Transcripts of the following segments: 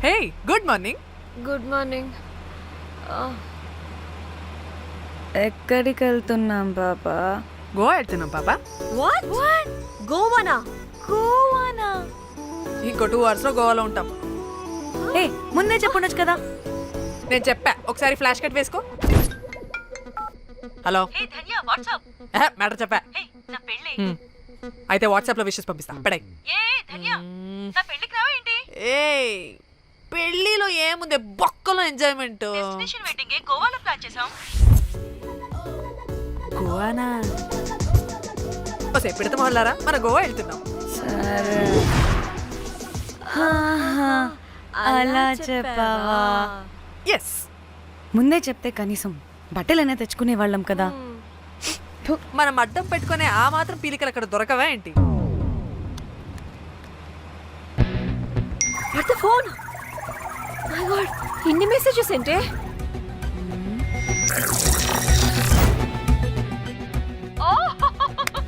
Hey good morning. Good morning. ఎక్కడికి వెళ్తున్నాం పాపా? గోవా వెళ్తున్నాం పాపా. వాట్ గోవానా? గోవానా? ఇంకో 2 hours లో గోవాలో ఉంటాం. ఏ ముందే చెప్పుండొచ్చు కదా. నేను చెప్పా, ఒకసారి ఫ్లాష్ కట్ వేసుకో. హలో మ్యాటర్ చెప్పా. అయితే వాట్సాప్ లో విషెస్ పంపిస్తా. పడాయి. ఏ పెళ్లిలో ఏముంది, బొక్కలో ఎంజాయ్మెంట్. గోవానా? పెడతాం వాళ్ళారా, మన గోవా వెళ్తున్నాం. సరే అలా చెప్పావా? ఎస్, ముందే చెప్తే కనీసం బట్టలైనా తెచ్చుకునే వాళ్ళం కదా. మనం అడ్డం పెట్టుకునే ఆ మాత్రం పీలికలు అక్కడ దొరకవా ఏంటి? ఫోన్ ఇన్ని మెసేజెస్ ఏంటే?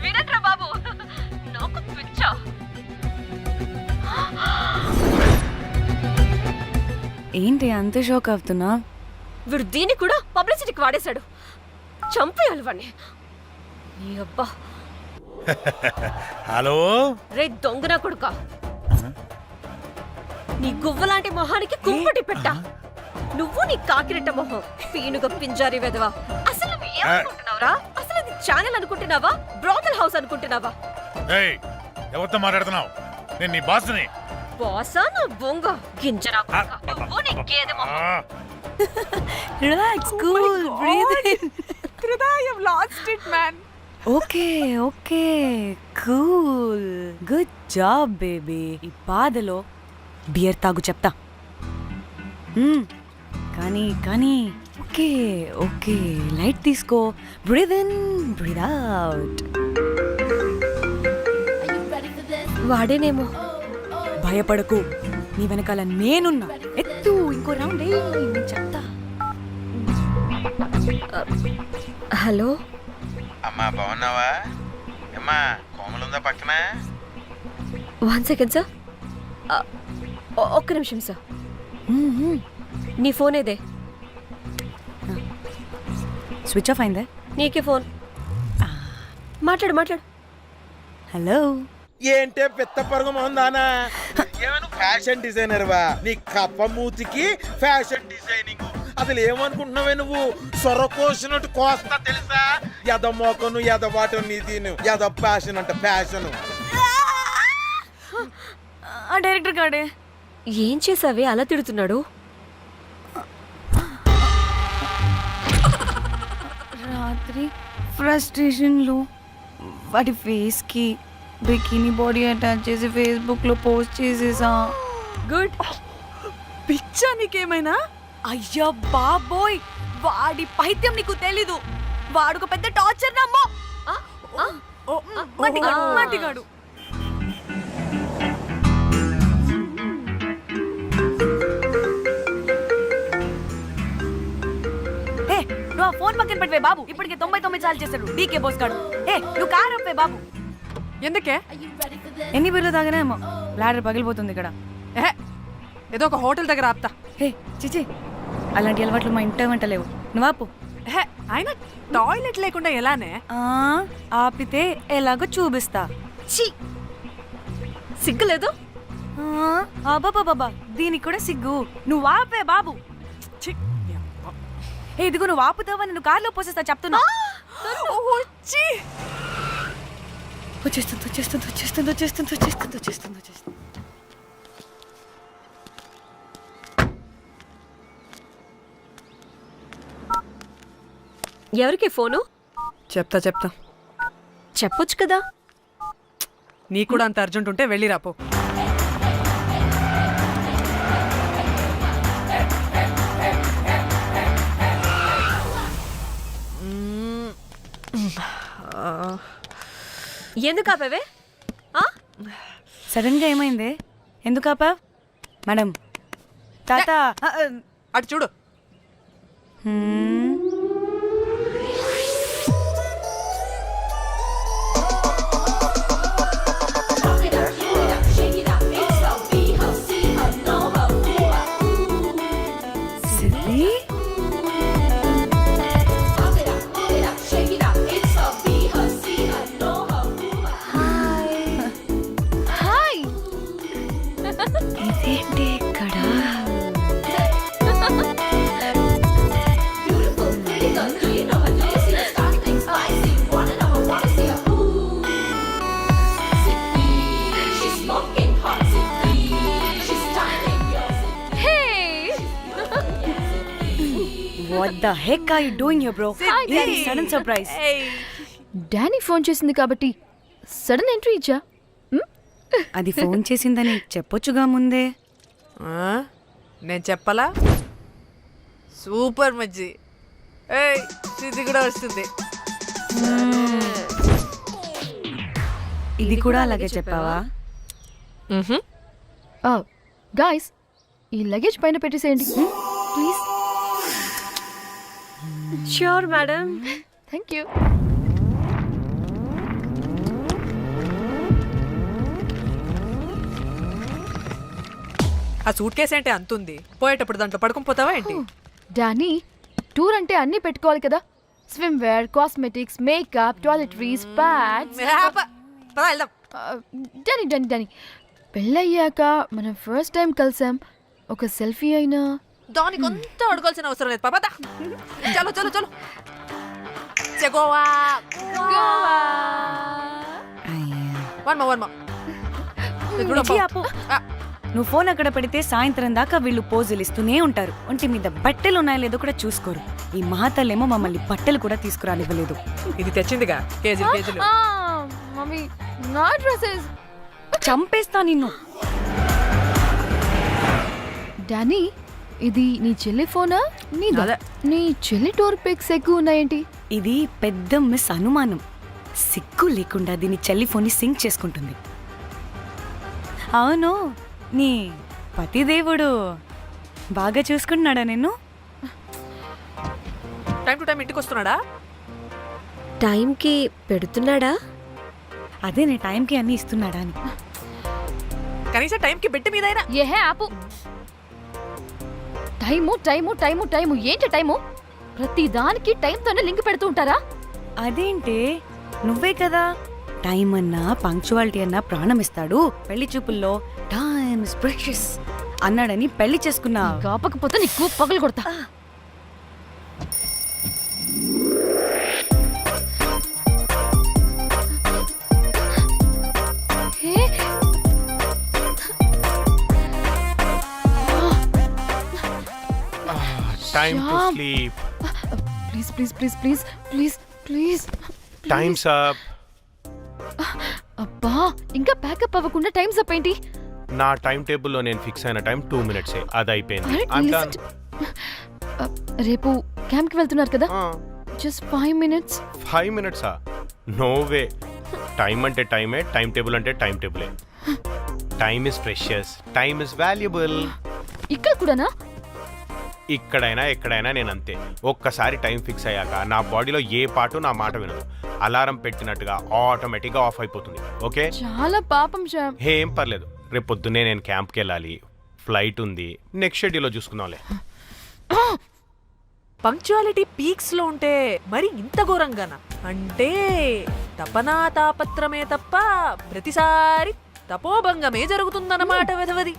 వినట్రా బాబు, నాకు పిచ్చా. ఏంటి అంత షోక్ అవుతున్నా? వీడు దీన్ని కూడా పబ్లిసిటీకి వాడేశాడు. చంపేయాలి వాడిని. నీ అబ్బా. హలో రే దొంగన కొడుక, నీ గువ్వలాంటి మొహానికి కుంపటి పెట్టా. నువ్వు నీ కాకిరెట్ట మొహం, పీనుగ పింజారి వెదవా. అసలు నువ్వు ఏమనుకుంటున్నావురా? అసలు ఇది ఛానల్ అనుకుంటున్నావా, బ్రోకల్ హౌస్ అనుకుంటున్నావా? ఏయ్, ఎవరితో మాట్లాడుతున్నావు? నేను నీ బాస్ని. బాసా నా బొంగ గింజరా కొడుక, నువ్వు నీ గేదె మొహం. Relax, cool, breathe in. I have lost it, man. Okay okay, cool, good job baby. ఈ బాధలో బియర్ తాగు చెప్తా. కానీ కానీ ఓకే ఓకే, లైట్ తీసుకో. Breathe in, breathe out. వాడేనేమో. భయపడకు, నీ వెనకాల నేనున్నా. ఎత్తు, ఇంకో రౌండ్ నేను చెప్తా. హలో అమ్మా, బాగున్నావా? అమ్మా, కోమలుందా పక్కన? 1 second సార్. ఒక్క నిమిషం సార్. నీ ఫోన్ ఏదే? స్విచ్ ఆఫ్ అయిందే. నీకే ఫోన్. మాట్లాడు మాట్లాడు. హలో. ఏంటే పెద్ద పరుగు మొహందానా? ఏమైనా ఫ్యాషన్ డిజైనర్ వా? నీ కప్ప మూతికి ఫ్యాషన్ డిజైనింగ్. అసలు ఏమనుకుంటున్నావే నువ్వు? సొర కోసినట్టు కోస్తా తెలుసా? ఎద మోకను, ఎద వాటను, నీ తీను, ఎద ఫ్యాషన్ అంట ఫ్యాషన్. ఆ డైరెక్టర్ గాడే ఏం చేసావే అలా తిడుతున్నాడు? రాత్రి ఫ్రస్ట్రేషన్లో వాడి ఫేస్కి బికినీ బాడీ అటాచ్ చేసి ఫేస్బుక్లో పోస్ట్ చేసేసా. గుడ్. పిచ్చా నీకేమైనా? అయ్యా బాబోయ్, వాడి పైత్యం నీకు తెలీదు. వాడుక పెద్ద టార్చర్ నమ్మో. మట్టిగాడు. నువ్వు ఆ ఫోన్ పక్కన పెట్టవే బాబు. ఇప్పటికే 99 సార్లు చేశాడు డీకే బోస్ గాడు. నువ్వు కారు అప్పే బాబు. ఎందుకే? ఎన్ని బిర్లు తాగినామో లాడర్ పగిలిపోతుంది ఇక్కడ. ఏదో ఒక హోటల్ దగ్గర ఆపుతా. చిచి, అలాంటి అలవాట్లు మా ఇంట వెంట లేవు. నువ్వు ఆపు. ఆయన టాయిలెట్ లేకుండా ఎలానే? ఆపితే ఎలాగో చూపిస్తా. సిగ్గులేదు? బాబా, దీనికి కూడా సిగ్గు. నువ్వు ఆపే బాబు. ఇదిగో నువ్వు ఆపుతావని నువ్వు కార్లో పోసేస్తా చెప్తున్నా. వచ్చేస్తుంది. ఎవరికి ఫోను? చెప్తా చెప్పొచ్చు కదా. నీ కూడా అంత అర్జెంట్ ఉంటే వెళ్ళి రాపో. ఎందుకు ఆపేవే? సడన్ గా ఏమైంది? ఎందుకు ఆపా? మేడం, తాత అటు చూడు. ఇదేంటి ఇక్కడ? What the heck are you doing here, bro? ఏంటి సడన్ సర్ప్రైజ్? డానీ ఫోన్ చేసింది కాబట్టి సడన్ ఎంట్రీ ఇచ్చా. అది ఫోన్ చేసిందని చెప్పొచ్చుగా ముందే. నేను చెప్పలా? సూపర్ మజ్జి. ఏయ్ ఇది కూడా వస్తుంది. ఇది కూడా అలాగే చెప్పావా? గాయ్స్ ఈ లగేజ్ పైన పెట్టేసేయండి please. Sure madam. Thank you. ఆ సూట్ కేసు అంటే అంతుంది, పోయేటప్పుడు దాంట్లో పడుకుని పోతావా ఏంటి? డానీ టూర్ అంటే అన్నీ పెట్టుకోవాలి కదా. Swimwear, cosmetics, makeup, toiletries, pads. పద వెళ్దాం. డానీ డానీ డానీ పెళ్ళయ్యాక మనం ఫస్ట్ టైం కలిసాం. ఒక సెల్ఫీ అయినా. దానికి అంతా అడగాల్సిన అవసరం లేదు పాపా. చలో చలో చలో. గోవా వర్మ. విజి, ఆపు. నువ్వు ఫోన్ అక్కడ పెడితే సాయంత్రం దాకా వీళ్ళు పోజులు ఇస్తూనే ఉంటారు. ఒంటి మీద బట్టలు ఉన్నాయో లేదో కూడా చూసుకోరు. ఈ మహాతల్లేమో మమ్మల్ని బట్టలు కూడా తీసుకురానివ్వలేదు. ఇది తెచ్చిందిగా కేజీలు కేజీలు. మమ్మీ నా డ్రెస్సెస్. చంపేస్తా నిన్ను. డానీ ఇది నీ చెల్లి ఫోనా నీదా? అదే. నీ చెల్లి టూర్ పిక్స్ ఎక్కువ ఉన్నాయేంటి? ఇది పెద్ద మిస్ అనుమానం. సిగ్గు లేకుండా దీని చెల్లి ఫోన్ని సింక్ చేసుకుంటుంది. అవును, నీ పతిదేవుడు బాగా చూసుకుంటున్నాడా నిన్ను? టైం టు టైం ఇంటికి వస్తున్నాడా? టైంకి పెడుతున్నాడా? అదే నీ టైంకి అన్ని ఇస్తున్నాడా అని. కనీసం టైంకి పెట్టి మీదైనా. ఏహే ఆపు. టైము టైము టైము టైము ఏంటి టైము? ప్రతి దానికి టైంతోనే లింక్ పెడుతూ ఉంటారా? అదేంటే నువ్వే కదా టైం అన్నా పంక్చువాలిటీ అన్నా ప్రాణం ఇస్తాడు, పెళ్లి చూపుల్లో టైమ్ ఇస్ ప్రెషియస్ అన్నాడని పెళ్లి చేసుకున్నా. కాపకపోతే నీకు పగలు కొడతా. Time to sleep. Please please please please please please. Time's up. అబ్బా ఇంకా ప్యాకప్ అవ్వకుండా టైమ్స్ అప్ ఏంటి? నా టైం టేబుల్లో నేను ఫిక్స్ అయిన టైం 2 minutes. అది అయిపోయింది. అరే, I'm listen done. రేపు క్యాంప్ కి వెళ్తున్నారు కదా? Just 5 minutes. 5 minutes? No way. Time అంటే టైమే, టైం టేబుల్ అంటే టైం టేబులే. Time is precious, time is valuable. ఇక్కడ కూడానా? ఇక్కడైనా ఎక్కడైనా నేను అంతే. ఒక్కసారి టైం ఫిక్స్ అయ్యాక నా బాడీలో ఏ పాటు నా మాట వినదు. అలారం పెట్టినట్టుగా ఆటోమేటిక్గా ఆఫ్ అయిపోతుంది. ఓకే, చాలా పాపం శ్యామ్. ఏం పర్లేదు. రేపు పొద్దున్నే నేను క్యాంప్కి వెళ్ళాలి, ఫ్లైట్ ఉంది. నెక్స్ట్ షెడ్యూల్లో చూసుకుందాంలే. పంక్చువాలిటీ పీక్స్ లో ఉంటే మరి ఇంత ఘోరంగానా? అంటే తపనా తాపత్రమే తప్ప ప్రతిసారి తపోభంగమే జరుగుతుందన్నమాట వెధవది.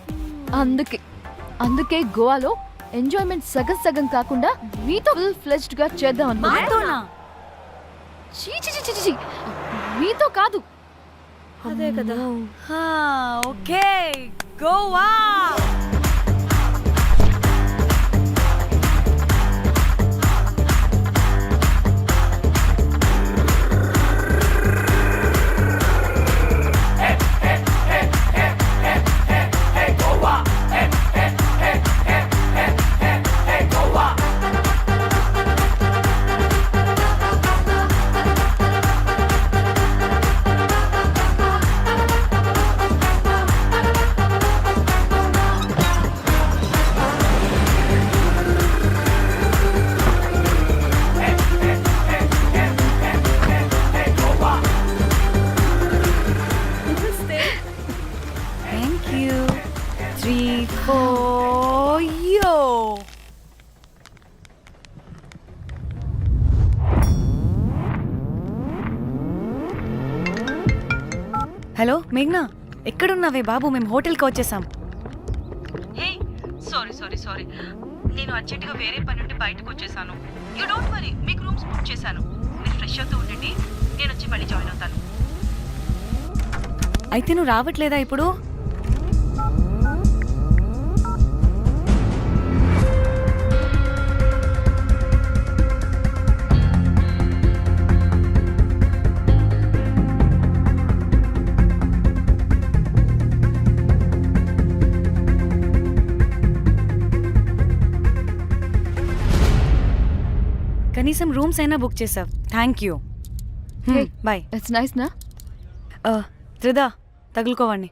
అందుకే గోవాలో ఎంజాయ్మెంట్ సగం సగం కాకుండా మీతో ఫుల్ ఫ్లెజ్డ్ గా చేద్దాం మాతోనా? మీతో కాదు. అదే కదా. Okay, Goa. Thank you. 3, 4, yo. Hello మేఘ్నా, ఎక్కడున్నావే బాబు? మేము హోటల్కి వచ్చేసాం. హే సారీ సారీ సారీ, నేను అర్జెంటుగా వేరే పని నుండి బయటకు వచ్చేసాను. యూ డోంట్ వరీ, మీకు రూమ్స్ బుక్ చేశాను. మీరు ఫ్రెష్ అవుతూ ఉండండి, నేను వచ్చి మళ్ళీ జాయిన్ అవుతాను. అయితే నువ్వు రావట్లేదా ఇప్పుడు? కనీసం రూమ్స్ అయినా బుక్ చేసావు, thank you. Hey. Bye. It's nice నా త్రిదా, తగులుకోవండి.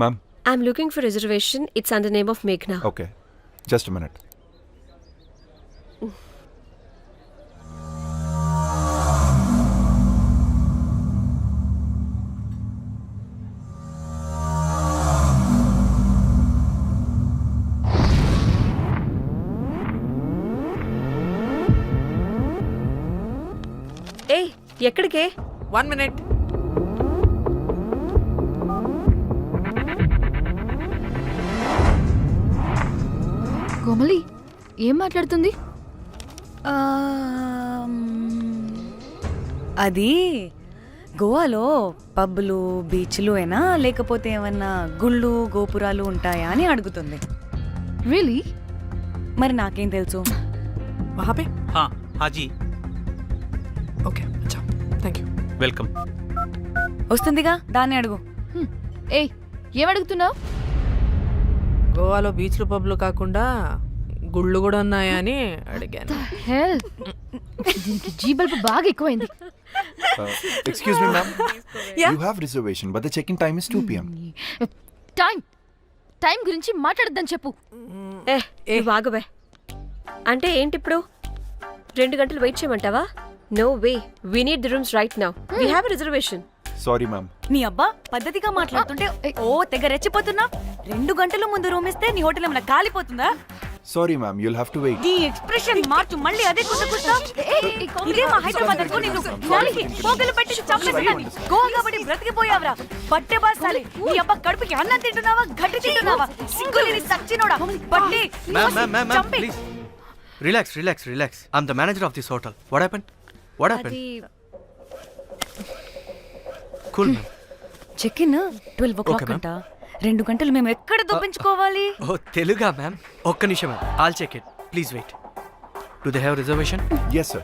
Ma'am I'm looking for reservation. It's under name of మేఘ్నా. Okay, just minute. ఏయ్, ఎక్కడికే? 1 minute. కోమలి ఏం మాట్లాడుతుంది? అది గోవాలో పబ్బులు బీచ్లు అయినా లేకపోతే ఏమన్నా గుళ్ళు గోపురాలు ఉంటాయా అని అడుగుతుంది. రియలీ? మరి నాకేం తెలుసు? वहाँ पे? हाँ हाँ जी, ओके, अच्छा, थैंक यू. वेलकम. వస్తుందిగా, దాన్ని అడుగు. ఏయ్ ఏం అడుగుతున్నావు? గోవాలో బీచ్లు పబ్లు కాకుండా గుళ్ళు కూడా ఉన్నాయా అని అడిగాను. హెల్, దీనికి జీ బల్బ్ బాగా ఎక్కువైంది. Excuse me ma'am, you have reservation but the check in time is 2 PM. Time time గురించి మాట్లాడద్దని చెప్పు. నువ్వు ఆగువే. అంటే ఏంటి ఇప్పుడు 2 గంటలు వెయిట్ చేయమంటావా? No way, we need the rooms right now. We have reservation. Sorry ma'am. నీ అబ్బా పద్ధతిగా మాట్లాడుతుంటే ఓ తెగ రెచ్చిపోతున్నా. 2 గంటల ముందు రూమ్ ఇస్తే నీ హోటల్ ఏమైనా కాలిపోతుందా? Sorry ma'am, you'll have to wait. నీ ఎక్స్ప్రెషన్ మార్చు, మళ్ళీ అదే కుసకుస్తా. ఇదే మా హైదరాబాద్ అనుకో, నిన్ను నాలికి పోగలు పెట్టి చంపేస్తాను. గోవా కాబట్టి బ్రతికిపోయావరా పట్టే బాసాలి. నీ అబ్బా కడుపుకి అన్నం తింటున్నావా, గడ్డి తింటున్నావా? సింగులేని సచ్చినోడా పట్టి Ma'am, చంపి. please. Relax. I'm the manager of this hotel. What happened? అది Cool, ma'am. Check in 12 o'clock Okay, ma'am. అంట. 2 గంటలు మేము ఎక్కడ దొప్పించుకోవాలి? Oh, Teluga, ma'am. ఒక్క నిమిషం, ma'am. I'll check it. Please wait. Do they have reservation? Yes sir.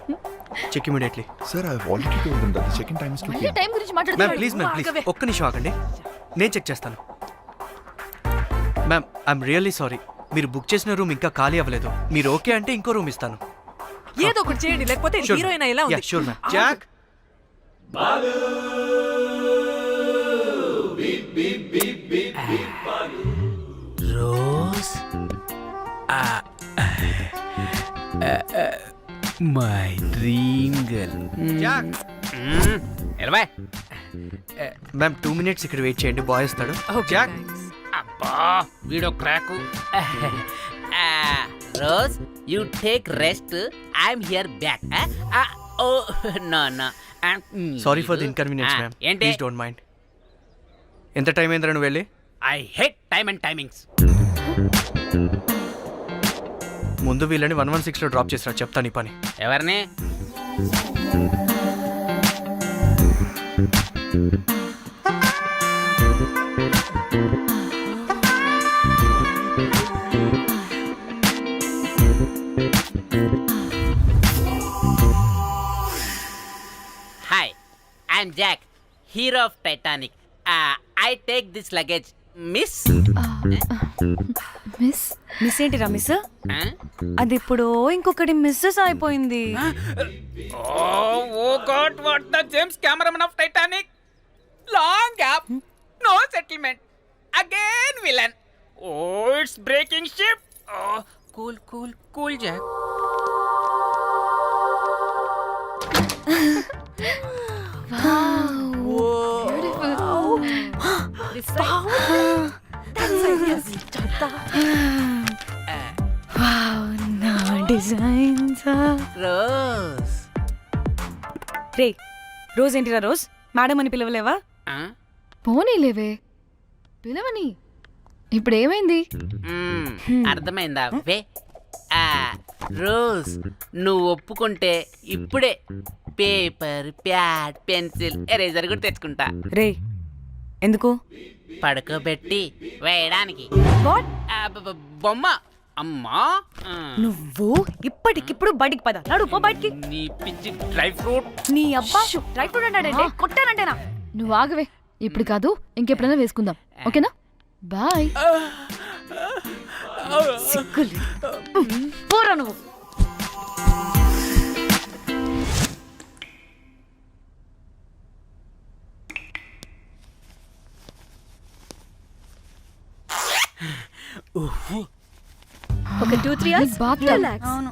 Check immediately. Sir, I have already told them that the check-in time is 2 మళ్ళీ PM. Time గురించి ma'am మాట్లాడుతున్నాడు. Please ఒక్క నిమిషం ఆగండి, నేను check చేస్తాను. మ్యామ్ ఐఎమ్ రియల్లీ సారీ, మీరు book చేసిన రూమ్ ఇంకా ఖాళీ అవ్వలేదు. మీరు ఓకే అంటే ఇంకో రూమ్ ఇస్తాను. ఏదో ఒకటి చేయండి, లేకపోతే హీరోయిన్ ఎలా ఉంది? Sure ma'am. Jack, Rose my dream girl. Jack. ఎలవా మ్యామ్ 2 minutes ఇక్కడ వెయిట్ చేయండి, బాయ్ వస్తాడు. జాక్. అబ్బా వీడో crack. Rose you take rest, I'm here back. Oh no no, sorry for the inconvenience ma'am, ఏంటి? Please don't mind. ఎంత time అయిందిరా నువ్వు వెళ్ళి? I hate time and timings. ముందు వీళ్ళని 116లో డ్రాప్ చేసిరా, చెప్తాను ఈ పని. ఎవరిని? Hi, I'm Jack, hero of Titanic. I take this luggage miss. Miss miss ఏంటిరా మిస్? అది ఇప్పుడు ఇంకొకటి మిస్సెస్ అయిపోయింది. Oh God, what the James cameraman of Titanic. Long gap, no settlement, again villain. Oh it's breaking ship. Cool cool cool Jack. నా designs. Rose రే Rose ఏంటిరా Rose? Madam అని పిలవలేవా? పోనీలేవే, పిలవని. ఇప్పుడు ఏమైంది? అర్థమైందా వే రోజ్ నువ్వు ఒప్పుకుంటే ఇప్పుడే పేపర్ ప్యాడ్ పెన్సిల్ ఎరేజర్ కూడా తెచ్చుకుంటా రే ఎందుకు? పడుకోబెట్టి వేయడానికి వాట్? బొమ్మ అమ్మా నువ్వు ఇప్పటికిప్పుడు బయటికి పద. నడు పో బయటికి. నీ పిచ్చి డ్రై ఫ్రూట్. నీ అబ్బా డ్రై ఫ్రూట్ అన్నాడంటే కొట్టానంటేనా? నువ్వు ఆగవే. ఇప్పుడు కాదు, ఇంకెప్పుడైనా వేసుకుందాం. ఓకేనా? బాయ్. సిగ్గులు పోరా నువ్వు. ఒక 2-3 hours బాత్ రిలాక్స్. అవును.